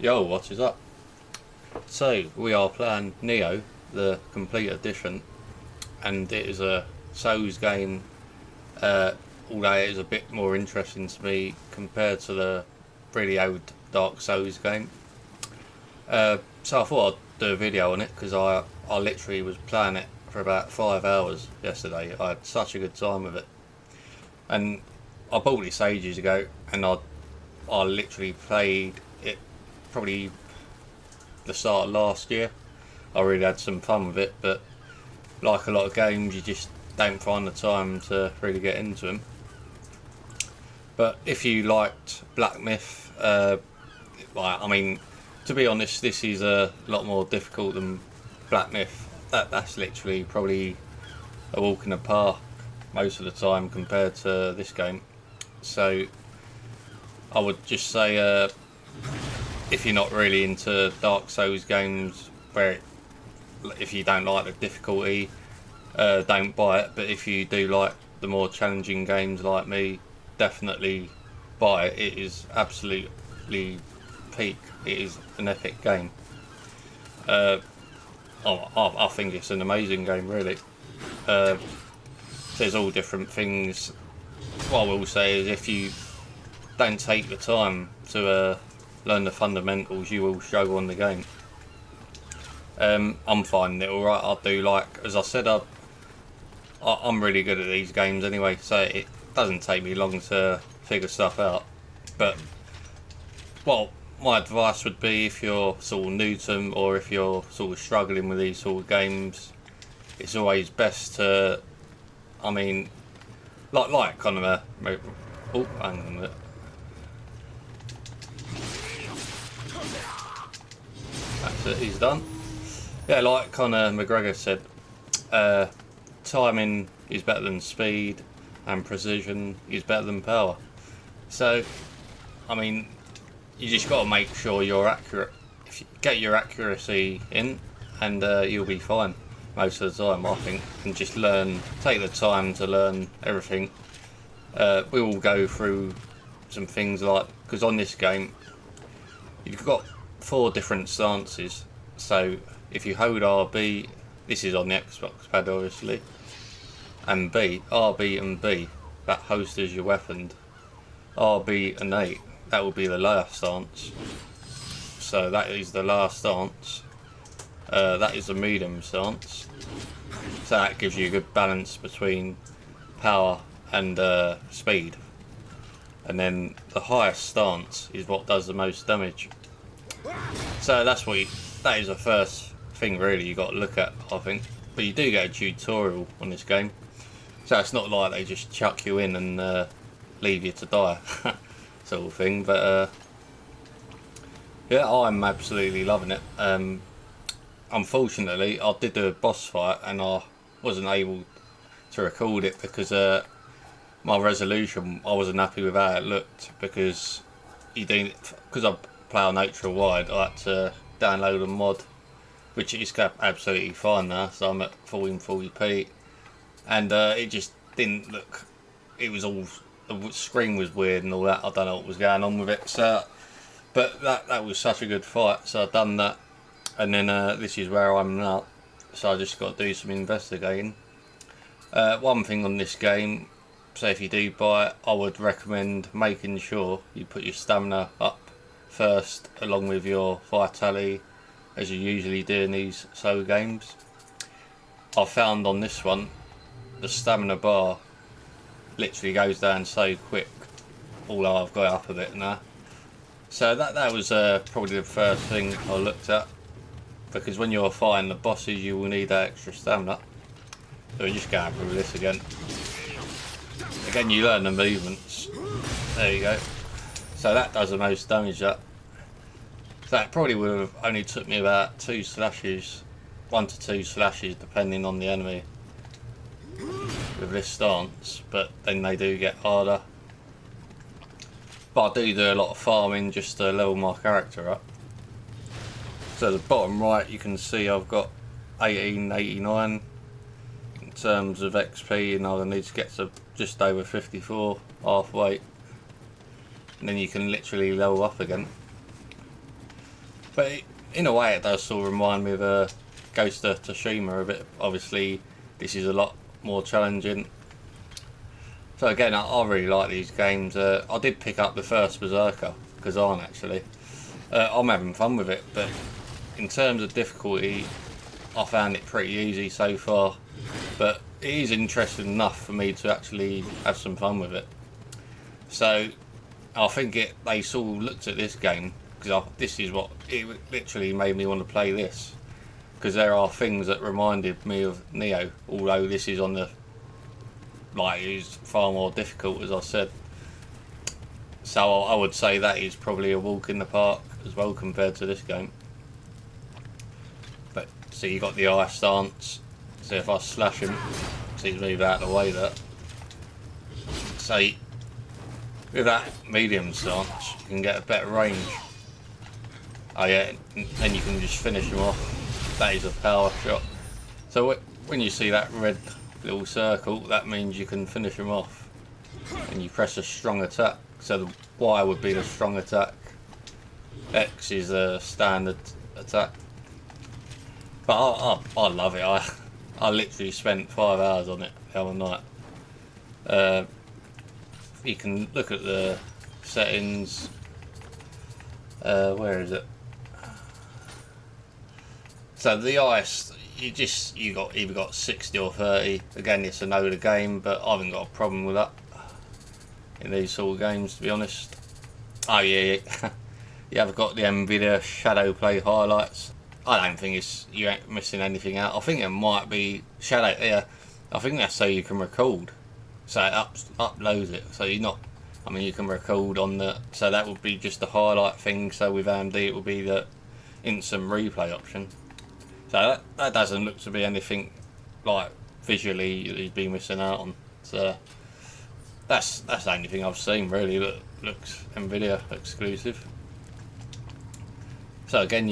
Yo, what is up? So, we are playing Nioh, the complete edition, and it is a Souls game, although it is a bit more interesting to me compared to the really old Dark Souls game. So I thought I'd do a video on it because I literally was playing it for about 5 hours yesterday. I had such a good time with it. And I bought this ages ago, and I literally played it probably the start of last year. I really had some fun with it, but like a lot of games, you just don't find the time to really get into them. But if you liked Black Myth, I mean, to be honest, this is a lot more difficult than Black Myth. That's literally probably a walk in the park most of the time compared to this game. So I would just say, if you're not really into Dark Souls games, if you don't like the difficulty, don't buy it. But if you do like the more challenging games like me, definitely buy it. It is absolutely peak. It is an epic game. I think it's an amazing game, really. There's all different things. What I will say is, if you don't take the time to learn the fundamentals, you will struggle on the game. I'm finding it alright. I do like, as I said, I'm really good at these games anyway, so it doesn't take me long to figure stuff out. But, well, my advice would be, if you're sort of new to them, or if you're sort of struggling with these sort of games, it's always best to, I mean, like kind of a, oh, hang on a minute. That's it, he's done. Yeah, like Conor McGregor said, timing is better than speed, and precision is better than power. So, I mean, you just got to make sure you're accurate. If you get your accuracy in, and you'll be fine most of the time, I think. And just take the time to learn everything. We will go through some things like, because on this game, you've got 4 different stances. So if you hold RB, this is on the Xbox pad obviously, and RB and B, that host is your weapon. RB and A, that will be the last stance. So that is the last stance. That is the medium stance. So that gives you a good balance between power and speed. And then the highest stance is what does the most damage. So that is the first thing really you got to look at, I think. But you do get a tutorial on this game, so it's not like they just chuck you in and leave you to die, sort of thing. But yeah, I'm absolutely loving it. Unfortunately, I did do a boss fight and I wasn't able to record it because my resolution, I wasn't happy with how it looked, because I play on Ultrawide, I had to download a mod, which is absolutely fine now, so I'm at 1440p, and it just didn't look, it was all, the screen was weird and all that. I don't know what was going on with it. So, but that was such a good fight, so I've done that, and then this is where I'm now, so I just got to do some investigating. One thing on this game, so if you do buy it, I would recommend making sure you put your stamina up first, along with your vitality, as you usually do in these solo games. I found on this one, the stamina bar literally goes down so quick, although I've got up a bit now. So that was probably the first thing I looked at, because when you're fighting the bosses, you will need that extra stamina. So we're just going through this again. Again, you learn the movements. There you go. So that does the most damage. That probably would have only took me about 2 slashes, 1 to 2 slashes, depending on the enemy, with this stance. But then they do get harder. But I do a lot of farming just to level my character up. So the bottom right, you can see I've got 1889 in terms of XP, and I need to get to just over 54, halfway. And then you can literally level up again. But in a way, it does sort of remind me of Ghost of Tsushima a bit. Obviously, this is a lot more challenging. So again, I really like these games. I did pick up the first Berserker, Kazan actually. I'm having fun with it, but in terms of difficulty, I found it pretty easy so far. But it is interesting enough for me to actually have some fun with it. So I think they sort of looked at this game, because this is what it literally made me want to play this, because there are things that reminded me of Nioh, although this is on the, like, it's far more difficult, as I said. So I would say that is probably a walk in the park as well compared to this game. But so you got the ice stance. So if I slash him, so he's moved out of the way there. So with that medium stance, you can get a better range. Oh yeah, and you can just finish him off. That is a power shot. So when you see that red little circle, that means you can finish him off. And you press a strong attack. So the Y would be the strong attack. X is a standard attack. But I love it. I literally spent 5 hours on it the other night. You can look at the settings. Where is it? So the ice, you got either got 60 or 30. Again, it's an older game, but I haven't got a problem with that in these sort of games, to be honest. Oh yeah, you have got the NVIDIA Shadow Play highlights. I don't think you ain't missing anything out. I think it might be Shadow. Yeah, I think that's so you can record. So it uploads it. So you're not. I mean, you can record on the. So that would be just the highlight thing. So with AMD, it would be the instant replay option. So that doesn't look to be anything like visually you'd be missing out on. So that's the only thing I've seen really that looks NVIDIA exclusive. So again,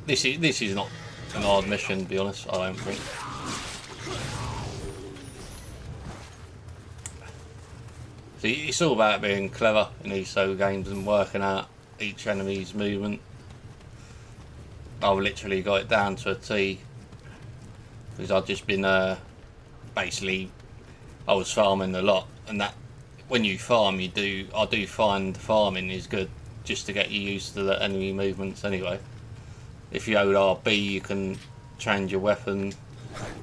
this is not an hard mission, to be honest. I don't think. So it's all about being clever in these solo games and working out each enemy's movement. I've literally got it down to a T because I've just been basically I was farming a lot, and that when you farm, I do find farming is good just to get you used to the enemy movements anyway. If you hold RB, you can change your weapon.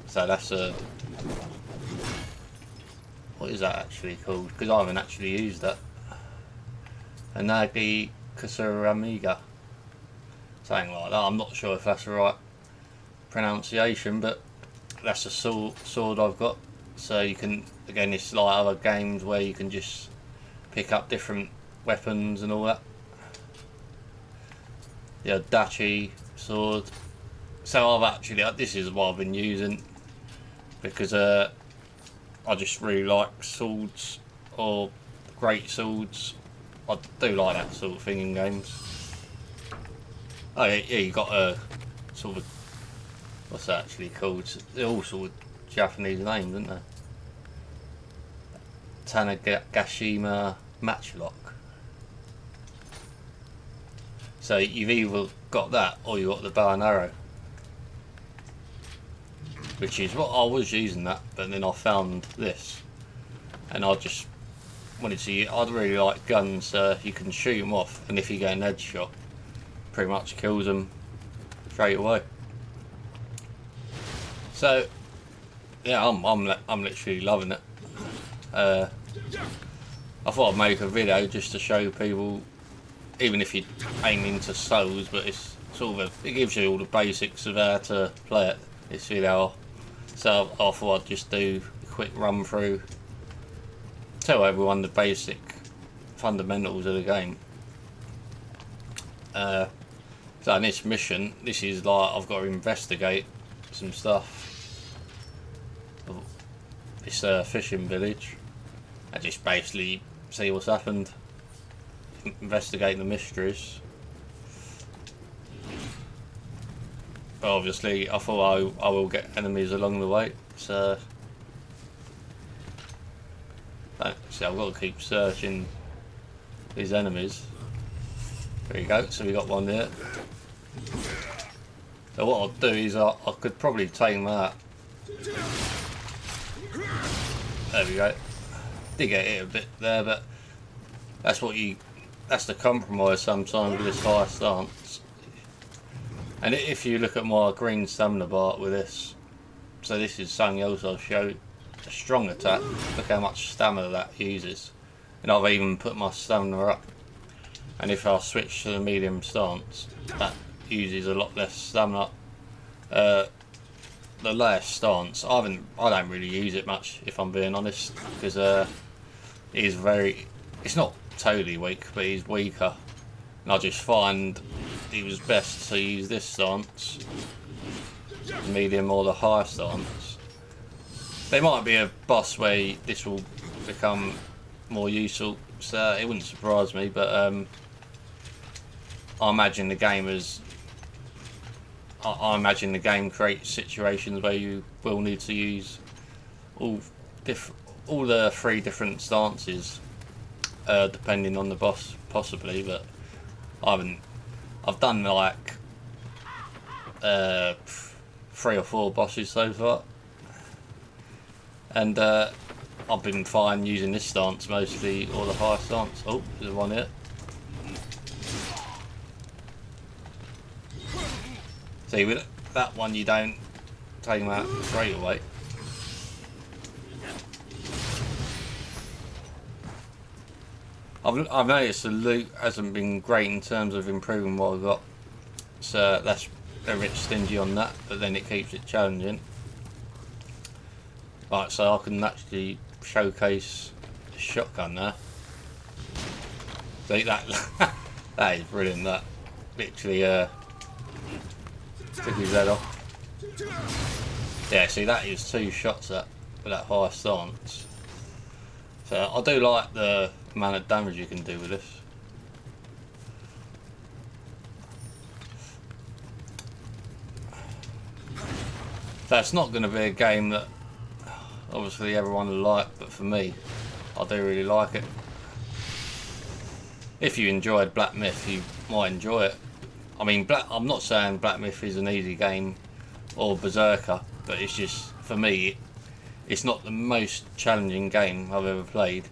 So that's what is that actually called? Because I haven't actually used that. Anagi Kasuramiga. Something like that. I'm not sure if that's the right pronunciation, but that's a sword I've got. So you can, again, it's like other games where you can just pick up different weapons and all that. Yeah, Dachi sword. So I've actually, this is what I've been using because I just really like swords or great swords. I do like that sort of thing in games. Oh yeah, you got a sort of, what's that actually called? They're all sort of Japanese names, aren't they? Tanagashima Matchlock. So you've either got that or you've got the bow and arrow, which is what I was using that, but then I found this, and I just wanted to. I'd really like guns. You can shoot them off, and if you get an headshot, pretty much kills them straight away. So yeah, I'm literally loving it. I thought I'd make a video just to show people, even if you're aiming to souls, but it's sort of it gives you all the basics of how to play it. It's really how. So I thought I'd just do a quick run through, tell everyone the basic fundamentals of the game. So in this mission, this is like I've got to investigate some stuff. It's a fishing village. I just basically see what's happened, investigate the mysteries. But obviously, I thought I will get enemies along the way. So I've got to keep searching these enemies. There you go, so we got one there. So what I'll do is I could probably tame that. There we go. Did get hit a bit there, but that's the compromise sometimes with this high stance. And if you look at my green stamina bar with this, so this is something else I'll show. A strong attack, look how much stamina that uses. And I've even put my stamina up. And if I switch to the medium stance, that uses a lot less stamina. The lower stance, I don't really use it much, if I'm being honest, because it's not totally weak, but he's weaker. And I just find it was best to use this stance, the medium or the high stance. There might be a boss where this will become more useful, so it wouldn't surprise me, but I imagine the game creates situations where you will need to use all the 3 different stances, depending on the boss, possibly. But I've done like 3 or 4 bosses so far, and I've been fine using this stance mostly, or the high stance. Oh, there's one here. See, with that one you don't take them out straight away. I've noticed the loot hasn't been great in terms of improving what I've got, so that's a bit stingy on that, but then it keeps it challenging. Right, so I can actually showcase the shotgun there. See that? That is brilliant. That literally took his head off. Yeah, see, that is 2 shots with that high stance. So I do like the amount of damage you can do with this. So it's not going to be a game that obviously everyone will like, but for me, I do really like it. If you enjoyed Black Myth, you might enjoy it. I mean, I'm not saying Black Myth is an easy game or Berserker, but it's just, for me, it's not the most challenging game I've ever played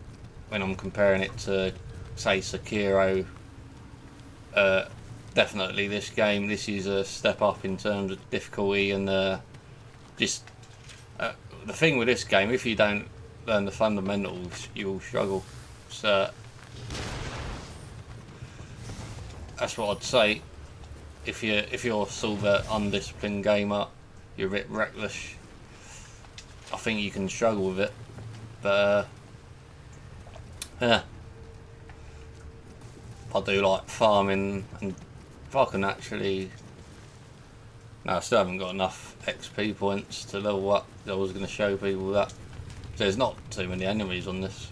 when I'm comparing it to, say, Sekiro. Definitely this game, this is a step up in terms of difficulty, and the thing with this game, if you don't learn the fundamentals, you will struggle. So that's what I'd say. If you're sort of an undisciplined gamer, you're a bit reckless, I think you can struggle with it. But yeah, I do like farming, and if I can actually, no, I still haven't got enough XP points to level up. I was going to show people that. So there's not too many enemies on this.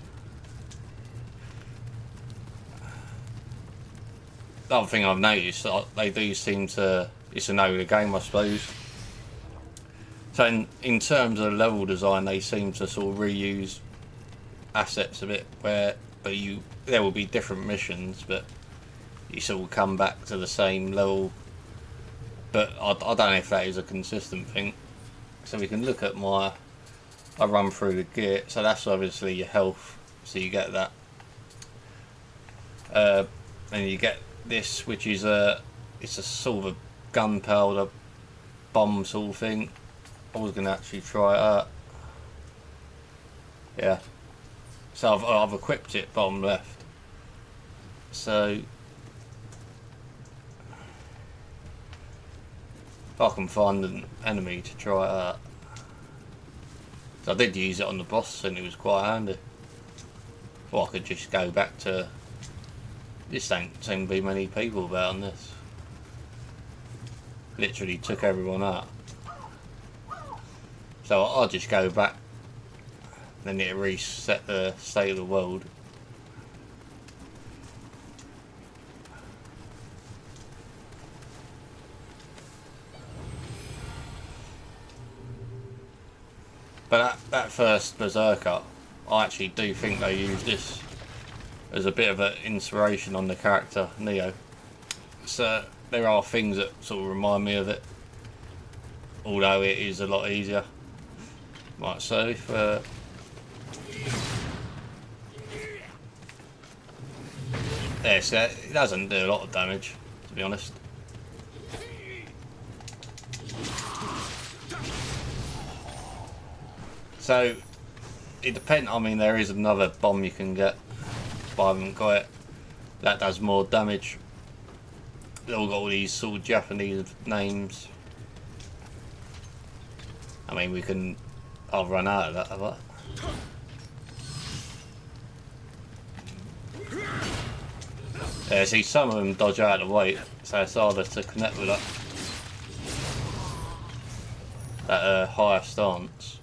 The other thing I've noticed, they do seem to, it's an older game, I suppose. So in terms of level design, they seem to sort of reuse assets a bit, there will be different missions, but you sort of come back to the same level. But I don't know if that is a consistent thing. So we can look at I run through the gear, so that's obviously your health, so you get that. And you get this, which is it's a sort of a gunpowder bomb sort of thing. I was going to actually try it out. Yeah. So I've equipped it bottom left. So if I can find an enemy to try it out. So I did use it on the boss and it was quite handy. Or I could just go back to, this don't seem to be many people about on this. Literally took everyone out. So I'll just go back, then it'll reset the state of the world. But that first Berserker, I actually do think they used this as a bit of an inspiration on the character Nioh. So there are things that sort of remind me of it, although it is a lot easier. Right, so if yeah, so it doesn't do a lot of damage, to be honest. So it depends. I mean, there is another bomb you can get, but I haven't got it. That does more damage. They've all got all these sort of Japanese names. I mean, we can. I'll run out of that, have I? Yeah, see, some of them dodge out of the way, so it's harder to connect with that higher stance.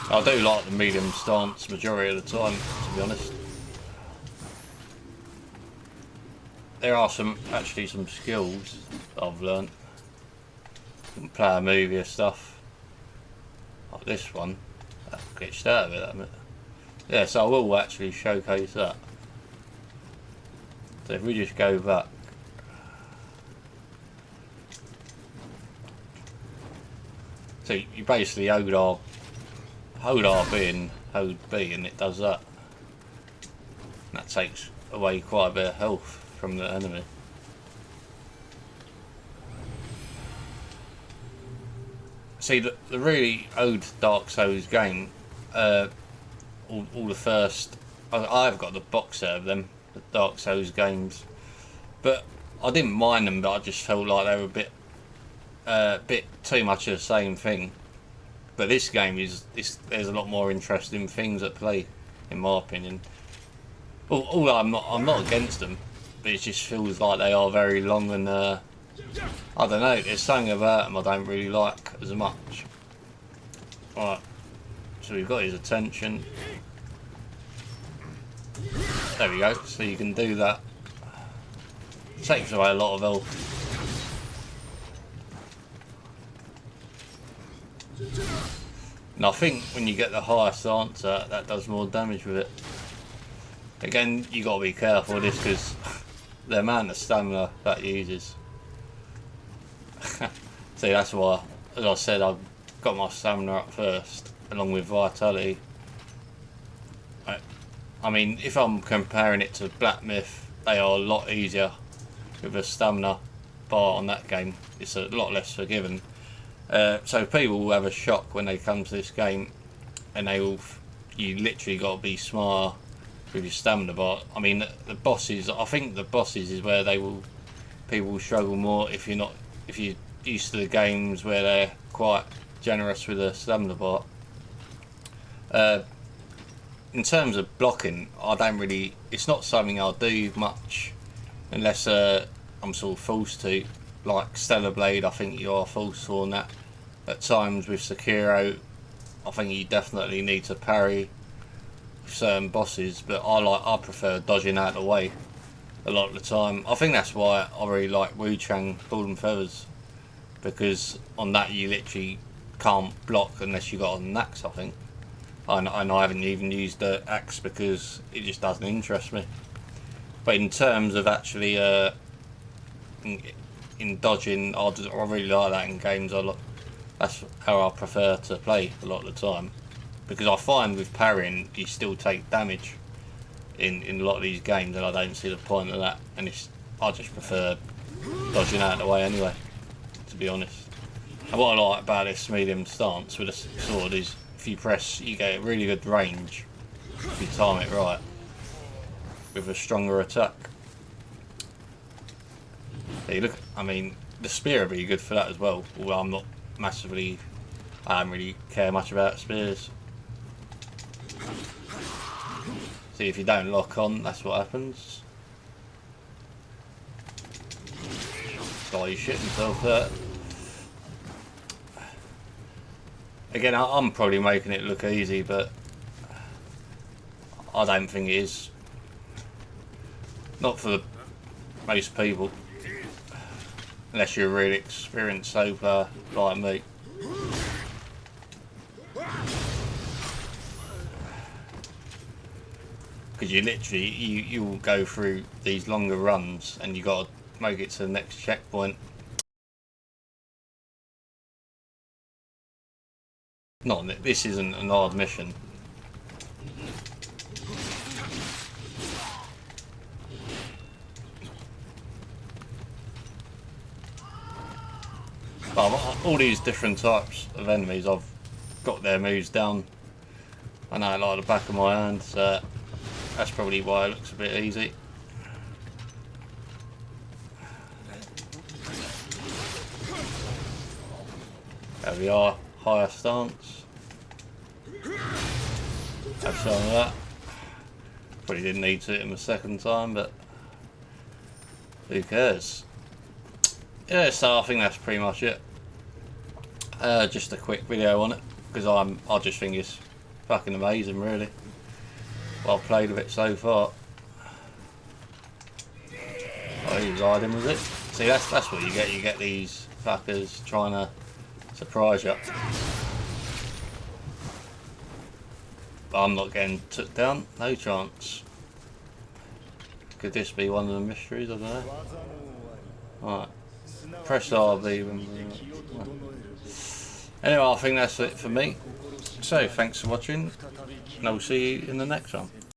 I do like the medium stance majority of the time, to be honest. There are actually some skills I've learnt. You can play a movie or stuff. Like this one. I've glitched out of it, that minute. Yeah, so I will actually showcase that. So if we just go back. So you basically hold RB and hold B and it does that. And that takes away quite a bit of health from the enemy. See, the really old Dark Souls game, all the first, I've got the box set of them, the Dark Souls games, but I didn't mind them, but I just felt like they were a bit too much of the same thing. But this game there's a lot more interesting things at play, in my opinion. Although I'm not against them, but it just feels like they are very long and I don't know. There's something about them I don't really like as much. Right, so we've got his attention. There we go. So you can do that. It takes away a lot of health. And I think when you get the highest answer, that does more damage with it. Again, you got to be careful with this because the amount of stamina that uses. See, that's why, as I said, I've got my stamina up first, along with vitality. I mean, if I'm comparing it to Black Myth, they are a lot easier with a stamina bar on that game. It's a lot less forgiving. So people will have a shock when they come to this game, and you literally got to be smart with your stamina bar. I mean, the bosses. I think the bosses is where people will struggle more if you're used to the games where they're quite generous with a stamina bar. In terms of blocking, it's not something I'll do much unless I'm sort of forced to. Like Stellar Blade, I think you are forced to on that. At times with Sekiro, I think you definitely need to parry certain bosses, but I prefer dodging out of the way a lot of the time. I think that's why I really like Wu Chang Ball and Feathers, because on that you literally can't block unless you got an axe, I think. And I haven't even used the axe because it just doesn't interest me. But in terms of actually in dodging, I really like that in games. That's how I prefer to play a lot of the time, because I find with parrying you still take damage in a lot of these games, and I don't see the point of that. And I just prefer dodging out of the way anyway, to be honest. And what I like about this medium stance with a sword is if you press, you get a really good range if you time it right with a stronger attack. So I mean, the spear would be good for that as well, although I don't really care much about spears. See, if you don't lock on, that's what happens. Guy, you shit himself there. Again, I'm probably making it look easy, but I don't think it is. Not for most people. Unless you're a really experienced solo player like me. because you literally you will go through these longer runs and you got to make it to the next checkpoint. Not that this isn't an hard mission. But all these different types of enemies, I've got their moves down. I know it like the back of my hand, so that's probably why it looks a bit easy. There we are, higher stance. Have some of that. Probably didn't need to hit him a second time, but who cares? Yeah, so I think that's pretty much it. Just a quick video on it, because I just think it's fucking amazing, really. What I've played with it so far. Oh, he was hiding with it. See, that's what you get. You get these fuckers trying to surprise you. But I'm not getting took down. No chance. Could this be one of the mysteries? I don't know. Alright. Press RB when anyway, I think that's it for me. So, thanks for watching, and I'll see you in the next one.